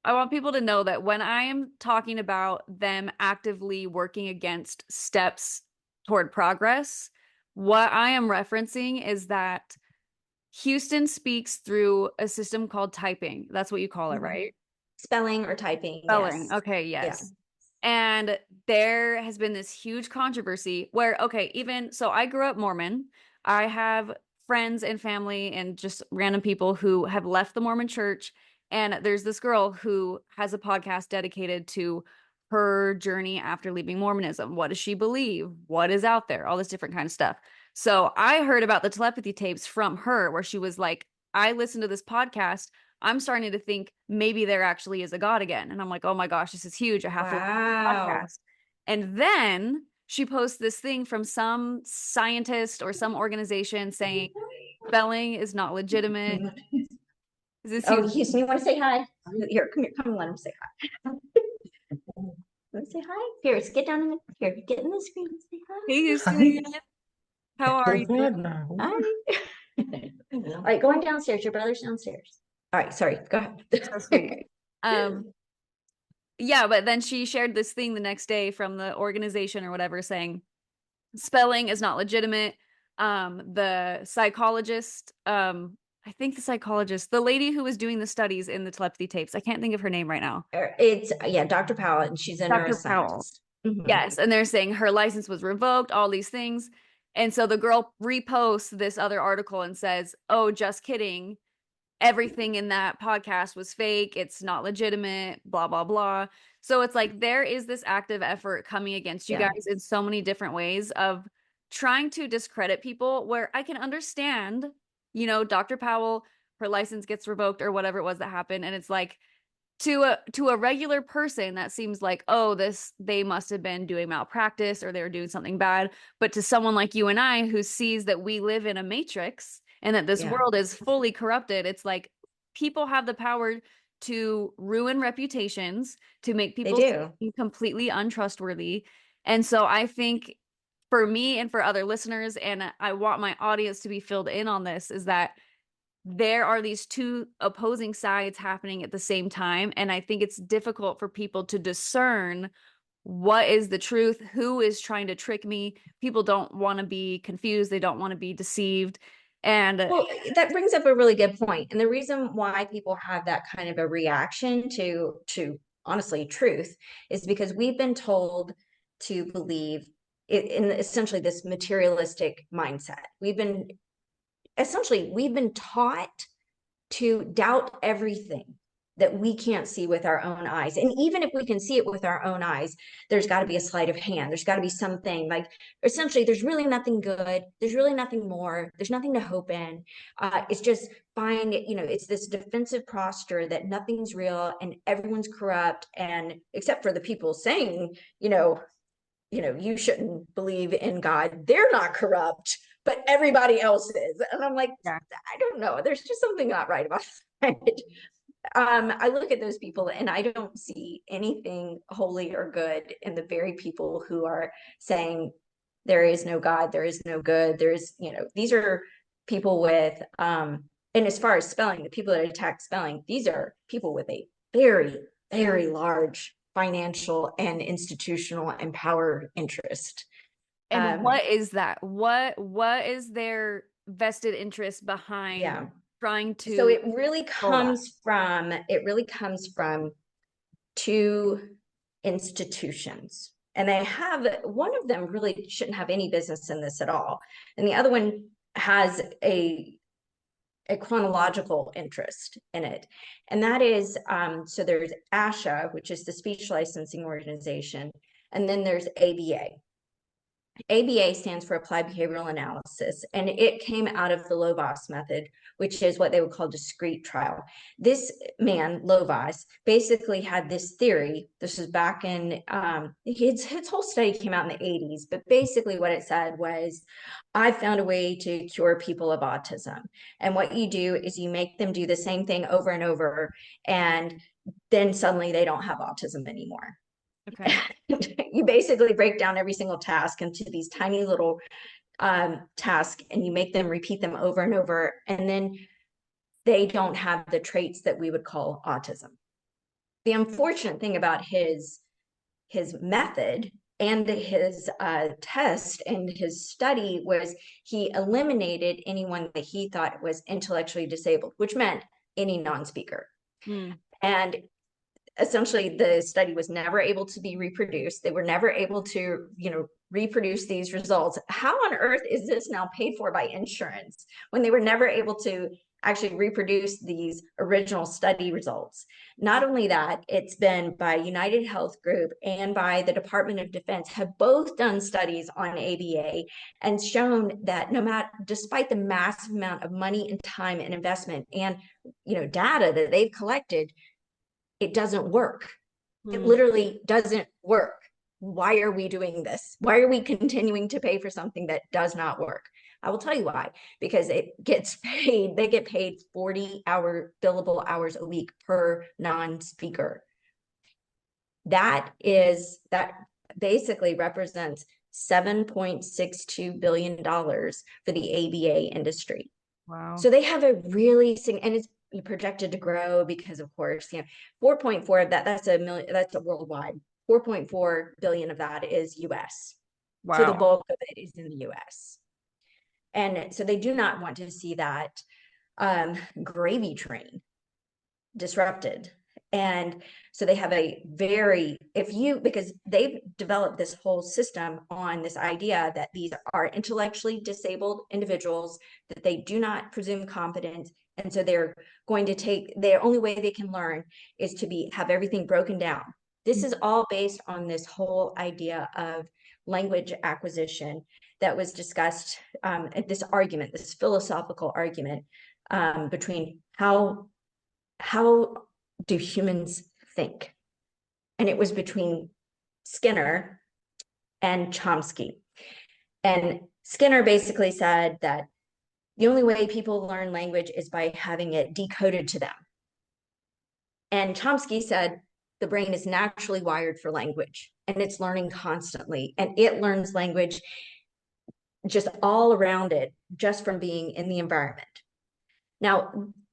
I want people to know that when I am talking about them actively working against steps toward progress, what I am referencing is that Houston speaks through a system called typing. That's what you call it, right? Spelling or typing. Spelling. Yes. Okay, yes. Yeah. And there has been this huge controversy where, okay, even so, I grew up Mormon. I have friends and family and just random people who have left the Mormon church. And there's this girl who has a podcast dedicated to her journey after leaving Mormonism. What does she believe? What is out there? All this different kind of stuff. So I heard about the telepathy tapes from her, where she was like, I listened to this podcast. I'm starting to think maybe there actually is a God again. And I'm like, oh my gosh, this is huge. I have to listen to the Wow. podcast. And then she posts this thing from some scientist or some organization saying spelling is not legitimate. Is this Oh, you? Houston, you want to say hi? Here, come here, come and let him say hi. Want to say hi? Here, get down in the here, get in the screen and say hi. Hey, Houston. How are you? Hi. All right, going downstairs. Your brother's downstairs. All right, sorry. Go ahead. So sweet. Yeah, but then she shared this thing the next day from the organization or whatever saying spelling is not legitimate. The psychologist, I think the psychologist, the lady who was doing the studies in the telepathy tapes, I can't think of her name right now. It's Dr. Powell, and she's a Dr. Powell. neuroscientist. Mhm. Yes, and they're saying her license was revoked, all these things. And so the girl reposts this other article and says, "Oh, just kidding. Everything in that podcast was fake. It's not legitimate, blah, blah, blah." So it's like there is this active effort coming against you Yeah. guys in so many different ways of trying to discredit people, where I can understand, Dr. Powell, her license gets revoked or whatever it was that happened. And it's like, to a regular person that seems like, oh, they must have been doing malpractice or they were doing something bad. But to someone like you and I who sees that we live in a matrix and that this Yeah. world is fully corrupted, it's like people have the power to ruin reputations, to make people seem completely untrustworthy. And so I think for me and for other listeners, and I want my audience to be filled in on this, is that there are these two opposing sides happening at the same time. And I think it's difficult for people to discern what is the truth, who is trying to trick me. People don't want to be confused. They don't want to be deceived. And well, that brings up a really good point. And the reason why people have that kind of a reaction to honestly truth is because we've been told to believe in essentially this materialistic mindset. We've been taught to doubt everything that we can't see with our own eyes. And even if we can see it with our own eyes, there's got to be a sleight of hand. There's got to be something like essentially there's really nothing good. There's really nothing more. There's nothing to hope in. It's just fine. It's this defensive posture that nothing's real and everyone's corrupt. And except for the people saying, you shouldn't believe in God. They're not corrupt, but everybody else is. And I'm like, yeah. I don't know. There's just something not right about it. I look at those people and I don't see anything holy or good in the very people who are saying there is no God, there is no good. These are people with, and as far as spelling, the people that attack spelling, these are people with a very, very large financial and institutional and power interest. And what is that? What is their vested interest behind trying to? So it really comes from two institutions. And they have, one of them really shouldn't have any business in this at all. And the other one has a chronological interest in it. And that is, so there's ASHA, which is the speech licensing organization, and then there's ABA. ABA stands for Applied Behavioral Analysis, and it came out of the Lovaas method, which is what they would call discrete trial. This man, Lovaas, basically had this theory. This was back in, his whole study came out in the 80s, but basically what it said was, I found a way to cure people of autism. And what you do is you make them do the same thing over and over, and then suddenly they don't have autism anymore. Okay. You basically break down every single task into these tiny little tasks, and you make them repeat them over and over, and then they don't have the traits that we would call autism. The unfortunate thing about his method and his test and his study was he eliminated anyone that he thought was intellectually disabled, which meant any non-speaker. And essentially the study was never able to be reproduced. They were never able to, reproduce these results. How on earth is this now paid for by insurance when they were never able to actually reproduced these original study results. Not only that, it's been by United Health Group and by the Department of Defense have both done studies on ABA and shown that despite the massive amount of money and time and investment and data that they've collected, it doesn't work. It literally doesn't work. Why are we doing this? Why are we continuing to pay for something that does not work? I will tell you why. Because they get paid 40-hour billable hours a week per non-speaker. That basically represents $7.62 billion for the ABA industry. Wow. So they have a really, and it's projected to grow because, of course, 4.4 of that's a worldwide. 4.4 billion of that is US. Wow. So the bulk of it is in the US. And so they do not want to see that gravy train disrupted. And so they have because they've developed this whole system on this idea that these are intellectually disabled individuals, that they do not presume competence. And so they're going to their only way they can learn is to have everything broken down. This is all based on this whole idea of language acquisition that was discussed at this philosophical argument between how do humans think? And it was between Skinner and Chomsky. And Skinner basically said that the only way people learn language is by having it decoded to them. And Chomsky said the brain is naturally wired for language, and it's learning constantly, and it learns language just all around it, just from being in the environment. Now,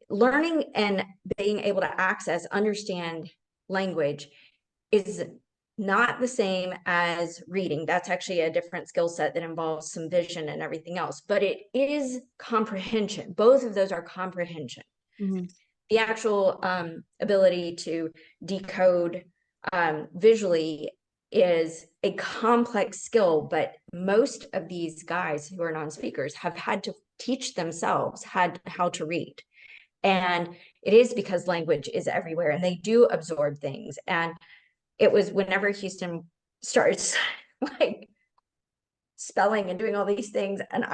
learning and being able to understand language is not the same as reading. That's actually a different skill set that involves some vision and everything else, but it is comprehension. Both of those are comprehension. Mm-hmm. The actual ability to decode visually is a complex skill, but most of these guys who are non-speakers have had to teach themselves how to read. And it is because language is everywhere and they do absorb things. And it was whenever Houston starts like spelling and doing all these things, and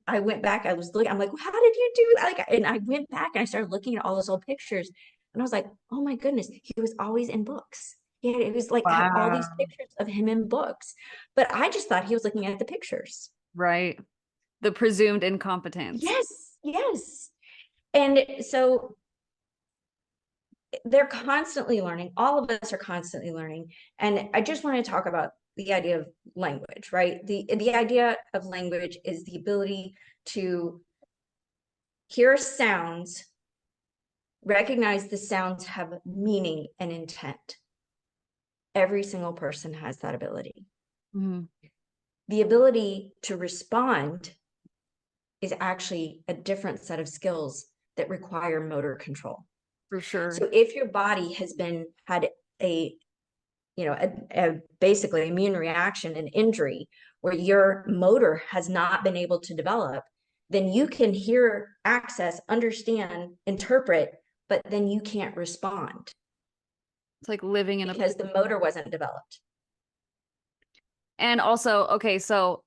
I went back, I'm like, well, how did you do that? And I went back and I started looking at all those old pictures, and I was like, oh my goodness, he was always in books. Yeah, it was like had all these pictures of him in books, but I just thought he was looking at the pictures. Right. The presumed incompetence. Yes. And so they're constantly learning. All of us are constantly learning. And I just want to talk about the idea of language, right? The idea of language is the ability to hear sounds, recognize the sounds have meaning and intent. Every single person has that ability. Mm-hmm. The ability to respond is actually a different set of skills that require motor control. For sure. So if your body has had a basically immune reaction, an injury where your motor has not been able to develop, then you can hear, access, understand, interpret, but then you can't respond. It's like living in because the motor wasn't developed. And also, okay, so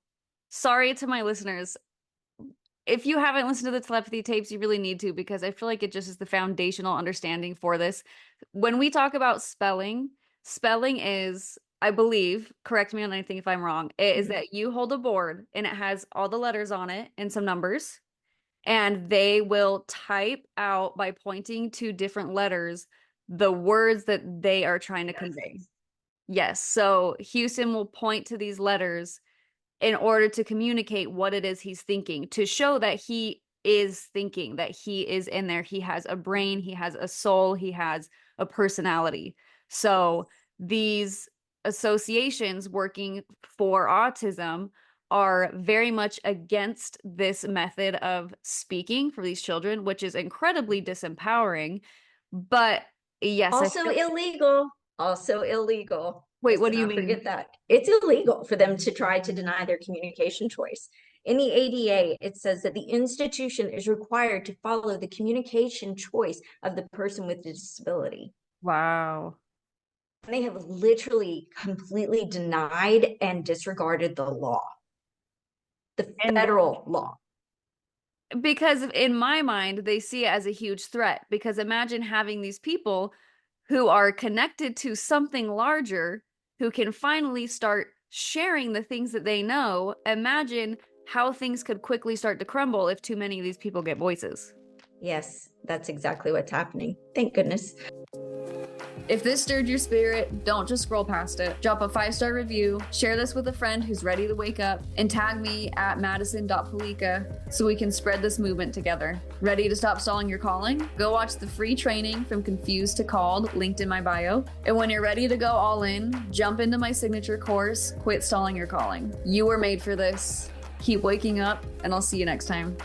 sorry to my listeners. If you haven't listened to the telepathy tapes, you really need to, because I feel like it just is the foundational understanding for this. When we talk about spelling is, I believe, correct me on anything if I'm wrong, it is that you hold a board and it has all the letters on it and some numbers, and they will type out by pointing to different letters the words that they are trying to convey. Yes. So Houston will point to these letters in order to communicate what it is he's thinking, to show that he is thinking, that he is in there. He has a brain, he has a soul, he has a personality. So these associations working for autism are very much against this method of speaking for these children, which is incredibly disempowering. But yes, also illegal. Wait, what do you mean? Forget that. It's illegal for them to try to deny their communication choice. In the ADA, it says that the institution is required to follow the communication choice of the person with a disability. Wow. And they have literally completely denied and disregarded the law, the federal law. Because in my mind, they see it as a huge threat. Because imagine having these people who are connected to something larger, who can finally start sharing the things that they know. Imagine how things could quickly start to crumble if too many of these people get voices. Yes, that's exactly what's happening. Thank goodness. If this stirred your spirit, don't just scroll past it. Drop a 5-star review, share this with a friend who's ready to wake up, and tag me at madison.palica so we can spread this movement together. Ready to stop stalling your calling? Go watch the free training from Confused to Called, linked in my bio. And when you're ready to go all in, jump into my signature course, Quit Stalling Your Calling. You were made for this. Keep waking up, and I'll see you next time.